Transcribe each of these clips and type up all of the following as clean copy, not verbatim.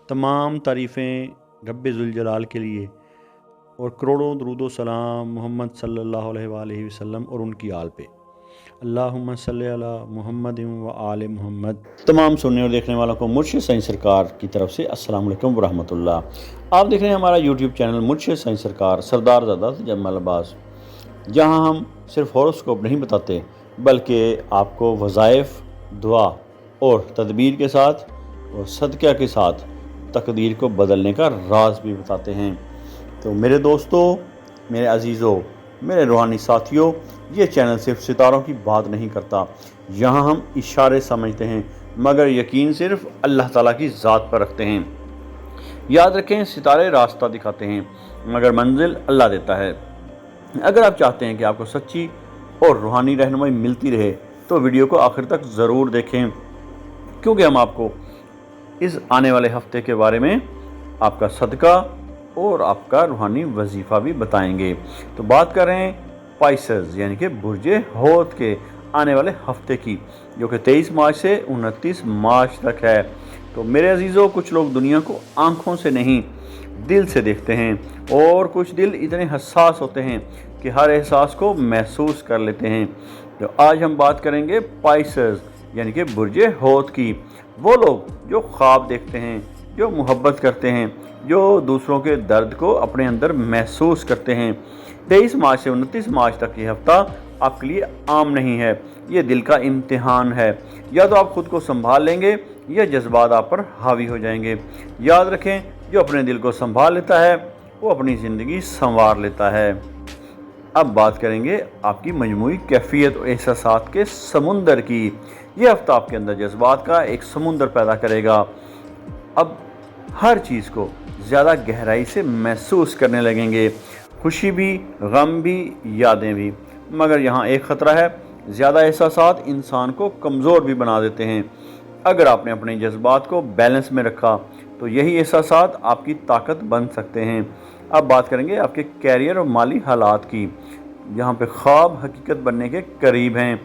तमाम तारीफ़ें रब्बे ज़ुल जलाल के लिए और करोड़ों दरूद व सलाम मोहम्मद सल्लल्लाहु अलैहि वसल्लम और उनकी आल पे। अल्लाहुम्मा सल्ली अला मुहम्मद व आले मुहम्मद। तमाम सुनने और देखने वालों को मुर्शिद साईं सरकार की तरफ से अस्सलाम वालेकुम व रहमतुल्लाह। आप देख रहे हैं हमारा यूट्यूब चैनल मुर्शिद साईं सरकार सरदार ज़ादा जमाल अब्बास, जहाँ हम सिर्फ हॉरोस्कोप नहीं बताते बल्कि आपको वज़ाइफ, दुआ और तदबीर के साथ और सदक़ा के साथ तकदीर को बदलने का राज भी बताते हैं। तो मेरे दोस्तों, मेरे अजीज़ों, मेरे रूहानी साथियों, ये चैनल सिर्फ सितारों की बात नहीं करता। यहाँ हम इशारे समझते हैं मगर यकीन सिर्फ अल्लाह ताला की ज़ात पर रखते हैं। याद रखें, सितारे रास्ता दिखाते हैं मगर मंजिल अल्लाह देता है। अगर आप चाहते हैं कि आपको सच्ची और रूहानी रहनुमाई मिलती रहे तो वीडियो को आखिर तक ज़रूर देखें, क्योंकि हम आपको इस आने वाले हफ्ते के बारे में आपका सदका और आपका रूहानी वजीफ़ा भी बताएंगे। तो बात कर रहे हैं पाइसेस यानी कि बुर्जे हौत के आने वाले हफ्ते की, जो कि 23 मार्च से 29 मार्च तक है। तो मेरे अजीज़ों, कुछ लोग दुनिया को आँखों से नहीं दिल से देखते हैं और कुछ दिल इतने हसास होते हैं कि हर एहसास को महसूस कर लेते हैं। तो आज हम बात करेंगे पाइसेस यानी कि बुर्जे हौत की। वो लोग जो ख्वाब देखते हैं, जो मोहब्बत करते हैं, जो दूसरों के दर्द को अपने अंदर महसूस करते हैं। 23 मार्च से 29 मार्च तक ये हफ़्ता आपके लिए आम नहीं है, ये दिल का इम्तिहान है। या तो आप खुद को संभाल लेंगे या जज्बात आप पर हावी हो जाएंगे। याद रखें, जो अपने दिल को संभाल लेता है वो अपनी ज़िंदगी संवार लेता है। अब बात करेंगे आपकी मजमूई कैफियत और एहसासात के समुंदर की। यह हफ्ता आपके अंदर जज्बात का एक समुंदर पैदा करेगा। अब हर चीज़ को ज़्यादा गहराई से महसूस करने लगेंगे, खुशी भी, गम भी, यादें भी। मगर यहाँ एक ख़तरा है, ज़्यादा एहसासात इंसान को कमज़ोर भी बना देते हैं। अगर आपने अपने जज्बात को बैलेंस में रखा तो यही एहसासात आपकी ताकत बन सकते हैं। अब बात करेंगे आपके कैरियर और माली हालात की, जहाँ पे ख्वाब हकीकत बनने के करीब हैं।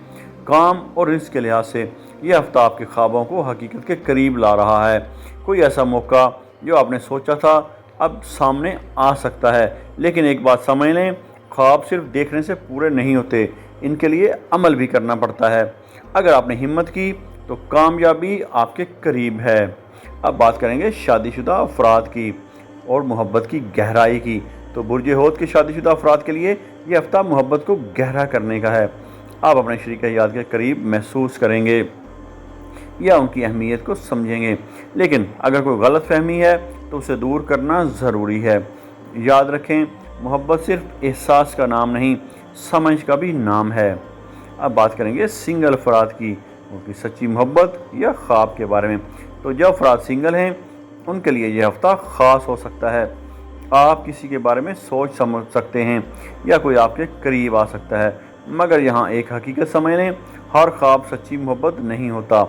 काम और रिस्क के लिहाज से यह हफ्ता आपके ख्वाबों को हकीकत के करीब ला रहा है। कोई ऐसा मौका जो आपने सोचा था अब सामने आ सकता है। लेकिन एक बात समझ लें, ख्वाब सिर्फ देखने से पूरे नहीं होते, इनके लिए अमल भी करना पड़ता है। अगर आपने हिम्मत की तो कामयाबी आपके करीब है। अब बात करेंगे शादीशुदा अफराद की और मोहब्बत की गहराई की। तो बुर्जे हौत के शादीशुदा अफराद के लिए यह हफ्ता मोहब्बत को गहरा करने का है। आप अपने शरीक हयात के करीब महसूस करेंगे या उनकी अहमियत को समझेंगे। लेकिन अगर कोई गलत फहमी है तो उसे दूर करना ज़रूरी है। याद रखें, मोहब्बत सिर्फ एहसास का नाम नहीं, समझ का भी नाम है। अब बात करेंगे सिंगल अफराद की, उनकी सच्ची मोहब्बत या ख्वाब के बारे में। तो जो अफराद सिंगल हैं उनके लिए यह हफ़्ता ख़ास हो सकता है। आप किसी के बारे में सोच समझ सकते हैं या कोई आपके करीब आ सकता है, मगर यहाँ एक हकीकत समझ लें, हर ख्वाब सच्ची मोहब्बत नहीं होता,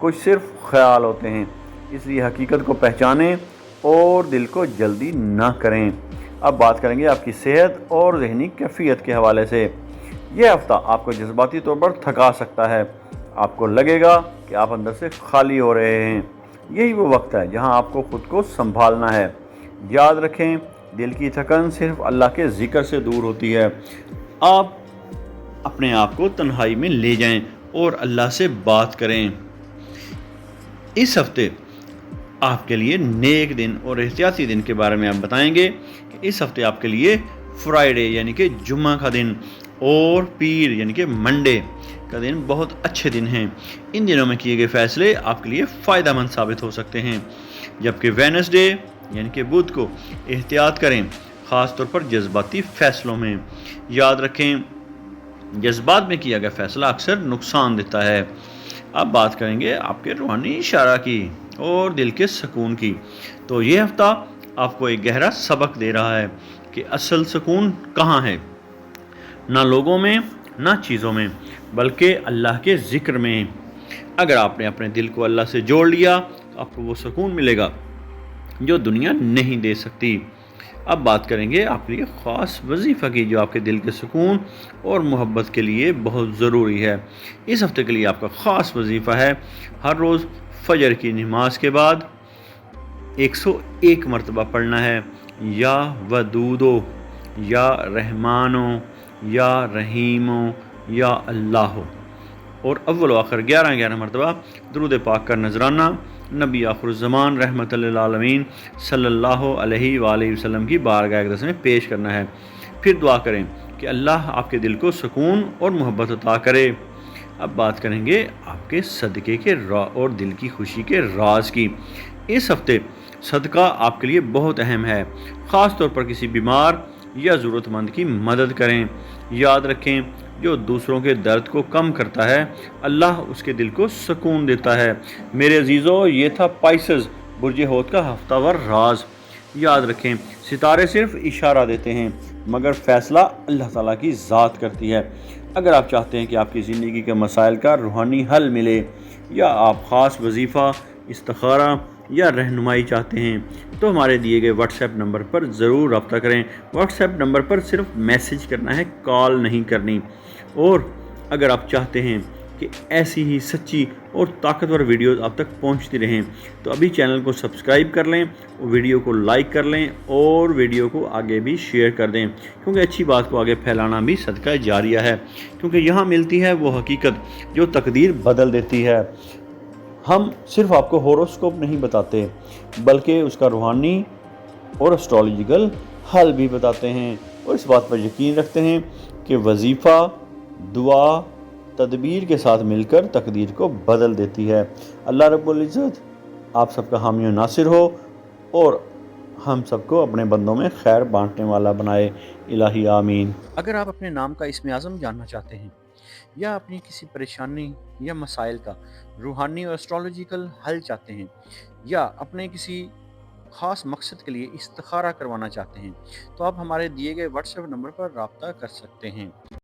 कुछ सिर्फ ख्याल होते हैं। इसलिए हकीकत को पहचानें और दिल को जल्दी ना करें। अब बात करेंगे आपकी सेहत और ज़हनी कैफियत के हवाले से। यह हफ़्ता आपको जज्बाती तौर पर थका सकता है। आपको लगेगा कि आप अंदर से खाली हो रहे हैं। यही वो वक्त है जहां आपको ख़ुद को संभालना है। याद रखें, दिल की थकन सिर्फ अल्लाह के ज़िक्र से दूर होती है। आप अपने आप को तन्हाई में ले जाएं और अल्लाह से बात करें। इस हफ्ते आपके लिए नेक दिन और एहतियाती दिन के बारे में आप बताएंगे कि इस हफ्ते आपके लिए फ्राइडे यानी कि जुम्मा का दिन और पीर यानी कि मंडे का दिन बहुत अच्छे दिन हैं। इन दिनों में किए गए फैसले आपके लिए फ़ायदेमंद साबित हो सकते हैं, जबकि वेडनेसडे यानी कि बुध को एहतियात करें, ख़ास तौर पर जज्बाती फ़ैसलों में। याद रखें, जज्बात में किया गया फ़ैसला अक्सर नुकसान देता है। अब बात करेंगे आपके रूहानी इशारा की और दिल के सुकून की। तो ये हफ़्ता आपको एक गहरा सबक दे रहा है कि असल सुकून कहाँ है, ना लोगों में, ना चीज़ों में, बल्कि अल्लाह के ज़िक्र में। अगर आपने अपने दिल को अल्लाह से जोड़ लिया तो आपको वो सुकून मिलेगा जो दुनिया नहीं दे सकती। अब बात करेंगे आपके लिए ख़ास वजीफ़ा की, जो आपके दिल के सुकून और मोहब्बत के लिए बहुत ज़रूरी है। इस हफ़्ते के लिए आपका ख़ास वजीफ़ा है, हर रोज़ फजर की नमाज के बाद 101 مرتبہ پڑھنا ہے، یا ودودو، یا رحمانو، یا رحیمو، یا اللہ، اور اول و آخر 11 مرتبہ درود پاک کا نذرانہ نبی آخر الزمان رحمت للعالمین صلی اللہ علیہ وآلہ وسلم کی بارگاہ اقدس میں پیش کرنا ہے۔ پھر دعا کریں کہ اللہ آپ کے دل کو سکون اور محبت عطا کرے۔ اب بات کریں گے آپ کے صدقے کے اور دل کی خوشی کے راز کی۔ اس ہفتے صدقہ آپ کے لیے بہت اہم ہے، خاص طور پر کسی بیمار یا ضرورت مند کی مدد کریں۔ یاد رکھیں، جو دوسروں کے درد کو کم کرتا ہے اللہ اس کے دل کو سکون دیتا ہے۔ میرے عزیزو، یہ تھا پائسز برج حوت کا ہفتہ وار راز۔ یاد رکھیں، ستارے صرف اشارہ دیتے ہیں مگر فیصلہ اللہ تعالیٰ کی ذات کرتی ہے۔ اگر آپ چاہتے ہیں کہ آپ کی زندگی کے مسائل کا روحانی حل ملے، یا آپ خاص وظیفہ، استخارہ یا رہنمائی چاہتے ہیں، تو ہمارے دیے گئے واٹس ایپ نمبر پر ضرور رابطہ کریں۔ واٹس ایپ نمبر پر صرف میسج کرنا ہے، کال نہیں کرنی۔ اور اگر آپ چاہتے ہیں کہ ایسی ہی سچی اور طاقتور ویڈیوز آپ تک پہنچتی رہیں تو ابھی چینل کو سبسکرائب کر لیں، ویڈیو کو لائک کر لیں اور ویڈیو کو آگے بھی شیئر کر دیں، کیونکہ اچھی بات کو آگے پھیلانا بھی صدقہ جاریہ ہے، کیونکہ یہاں ملتی ہے وہ حقیقت جو تقدیر بدل دیتی ہے۔ ہم صرف آپ کو ہوروسکوپ نہیں بتاتے بلکہ اس کا روحانی اور اسٹرالوجیکل حل بھی بتاتے ہیں، اور اس بات پر یقین رکھتے ہیں کہ وظیفہ، دعا، تدبیر کے ساتھ مل کر تقدیر کو بدل دیتی ہے۔ اللہ رب العزت آپ سب کا حامی و ناصر ہو اور ہم سب کو اپنے بندوں میں خیر بانٹنے والا بنائے، الہی آمین۔ اگر آپ اپنے نام کا اسم اعظم جاننا چاہتے ہیں یا اپنی کسی پریشانی یا مسائل کا روحانی اور اسٹرالوجیکل حل چاہتے ہیں، یا اپنے کسی خاص مقصد کے لیے استخارہ کروانا چاہتے ہیں، تو آپ ہمارے دیے گئے واٹس ایپ نمبر پر رابطہ کر سکتے ہیں۔